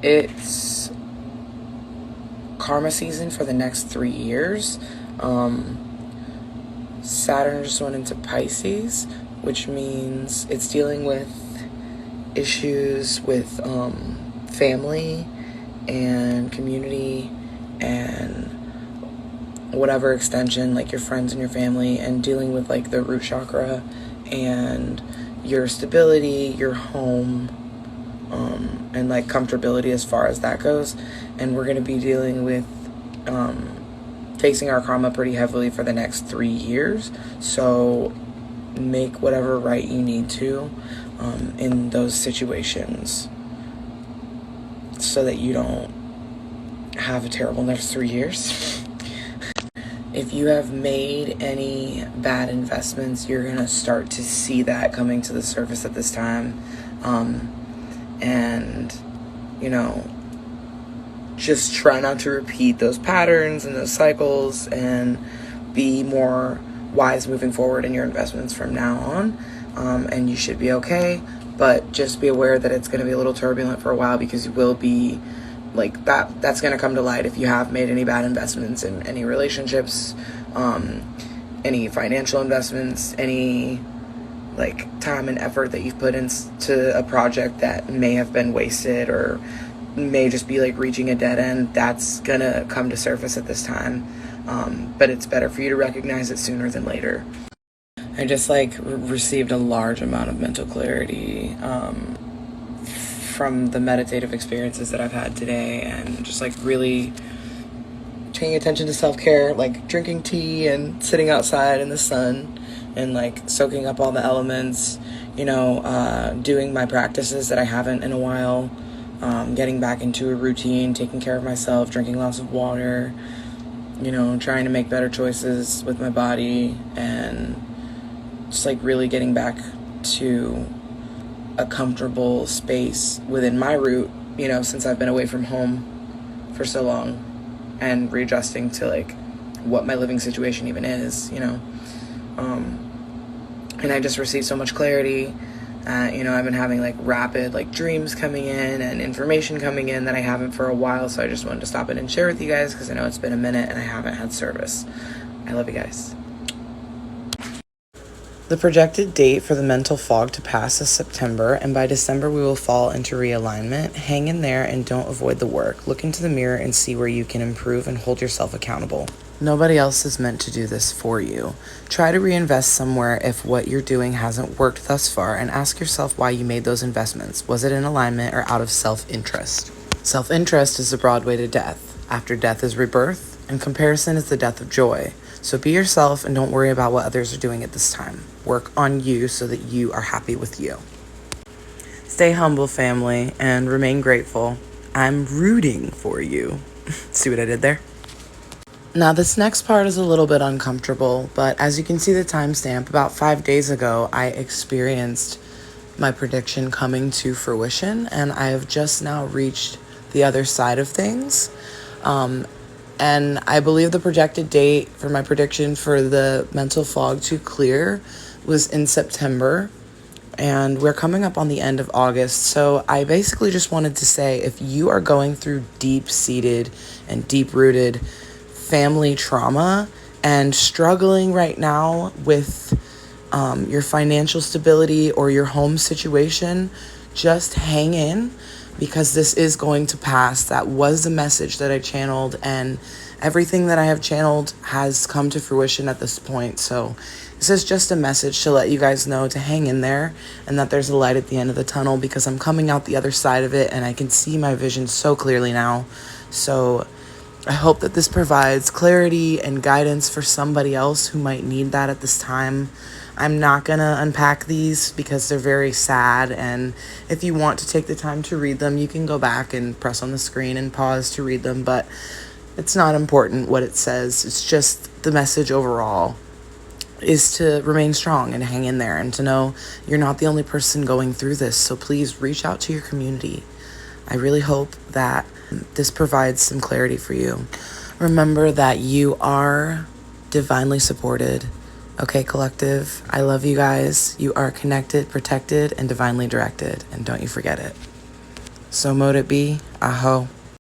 it's karma season for the next 3 years. Saturn just went into Pisces, which means it's dealing with issues with family and community and whatever extension, like your friends and your family, and dealing with like the root chakra and your stability, your home, and like comfortability as far as that goes. And we're going to be dealing with facing our karma pretty heavily for the next 3 years. So make whatever right you need to in those situations so that you don't have a terrible next 3 years. If you have made any bad investments, you're going to start to see that coming to the surface at this time. And, you know, just try not to repeat those patterns and those cycles, and be more wise moving forward in your investments from now on. And you should be okay, but just be aware that it's going to be a little turbulent for a while, because you will be like that's going to come to light if you have made any bad investments in any relationships, any financial investments, any like time and effort that you've put into a project that may have been wasted or may just be like reaching a dead end. That's gonna come to surface at this time, but it's better for you to recognize it sooner than later. I just like received a large amount of mental clarity from the meditative experiences that I've had today, and just like really paying attention to self-care, like drinking tea and sitting outside in the sun and like soaking up all the elements, you know, doing my practices that I haven't in a while, getting back into a routine, taking care of myself, drinking lots of water, you know, trying to make better choices with my body, and just like really getting back to a comfortable space within my root, you know, since I've been away from home for so long, and readjusting to like what my living situation even is, you know. And I just received so much clarity. You know, I've been having like rapid like dreams coming in and information coming in that I haven't for a while, so I just wanted to stop it and share with you guys, because I know it's been a minute and I haven't had service. I love you guys. The projected date for the mental fog to pass is September, and by December we will fall into realignment. Hang in there and don't avoid the work. Look into the mirror and see where you can improve and hold yourself accountable. Nobody else is meant to do this for you. Try to reinvest somewhere if what you're doing hasn't worked thus far, and ask yourself why you made those investments. Was it in alignment or out of self-interest? Self-interest is the broad way to death. After death is rebirth, and comparison is the death of joy. So be yourself and don't worry about what others are doing at this time. Work on you so that you are happy with you. Stay humble, family, and remain grateful. I'm rooting for you. See what I did there? Now, this next part is a little bit uncomfortable, but as you can see the timestamp, about 5 days ago, I experienced my prediction coming to fruition, and I have just now reached the other side of things. And I believe the projected date for my prediction for the mental fog to clear was in September, and we're coming up on the end of August. So I basically just wanted to say, if you are going through deep-seated and deep-rooted family trauma and struggling right now with your financial stability or your home situation, just hang in, because this is going to pass. That was the message that I channeled, and everything that I have channeled has come to fruition at this point. So this is just a message to let you guys know to hang in there, and that there's a light at the end of the tunnel, because I'm coming out the other side of it and I can see my vision so clearly now. So I hope that this provides clarity and guidance for somebody else who might need that at this time. I'm not going to unpack these because they're very sad, and if you want to take the time to read them, you can go back and press on the screen and pause to read them, but it's not important what it says. It's just the message overall is to remain strong and hang in there, and to know you're not the only person going through this. So please reach out to your community. I really hope that this provides some clarity for you. Remember that you are divinely supported. Okay, collective, I love you guys. You are connected, protected, and divinely directed, and don't you forget it. So mote it be. Aho.